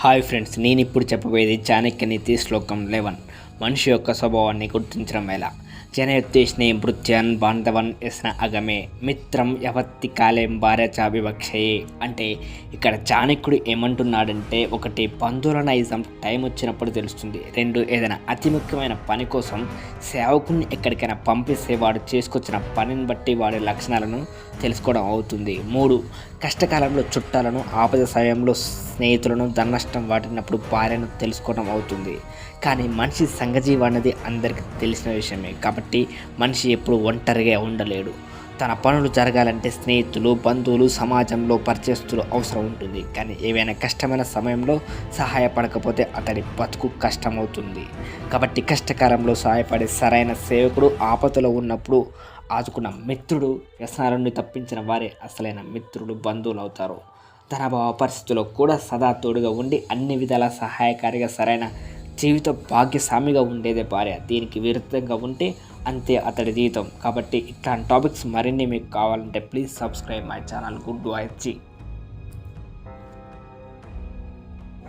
Hi friends, నేను ఇప్పుడు చెప్పబోయేది చాణక్య నీతి శ్లోకం 11. మనిషి యొక్క స్వభావాన్ని గుర్తించడం ఎలా. జనయుత్తేష్ణే భృత్యాన్ బాంధవన్ యస్న అగమే మిత్రం యవత్తి కాలేం భార్య చాభివక్షయే. అంటే ఇక్కడ చాణక్యుడు ఏమంటున్నాడంటే, ఒకటి బంధువుల నైజం టైం వచ్చినప్పుడు తెలుస్తుంది. రెండు, ఏదైనా అతి ముఖ్యమైన పని కోసం సేవకుని ఎక్కడికైనా పంపిస్తే వాడు చేసుకొచ్చిన పనిని బట్టి వాడి లక్షణాలను తెలుసుకోవడం అవుతుంది. మూడు, కష్టకాలంలో చుట్టాలను, ఆపద సమయంలో స్నేహితులను, ధననష్టం వాటినప్పుడు భార్యను తెలుసుకోవడం అవుతుంది. కానీ మనిషి సంఘజీవి అన్నది అందరికీ తెలిసిన విషయమే. కాబట్టి మనిషి ఎప్పుడు ఒంటరిగా ఉండలేడు. తన పనులు జరగాలంటే స్నేహితులు, బంధువులు, సమాజంలో పరిచయస్తులు అవసరం ఉంటుంది. కానీ ఏవైనా కష్టమైన సమయంలో సహాయపడకపోతే అతడి బతుకు కష్టమవుతుంది. కాబట్టి కష్టకాలంలో సహాయపడే సరైన సేవకుడు, ఆపదలో ఉన్నప్పుడు ఆదుకున్న మిత్రుడు, వ్యసనాల నుండి తప్పించిన వారే అసలైన మిత్రులు, బంధువులు అవుతారు. తన భావ పరిస్థితుల్లో కూడా సదా తోడుగా ఉండి అన్ని విధాల సహాయకారిగా సరైన జీవిత భాగ్యస్వామిగా ఉండేదే భార్య. దీనికి విరుద్ధంగా ఉంటే అంతే అతడి జీవితం. కాబట్టి ఇట్లాంటి టాపిక్స్ మరిన్ని మీకు కావాలంటే please subscribe my channel good vibes.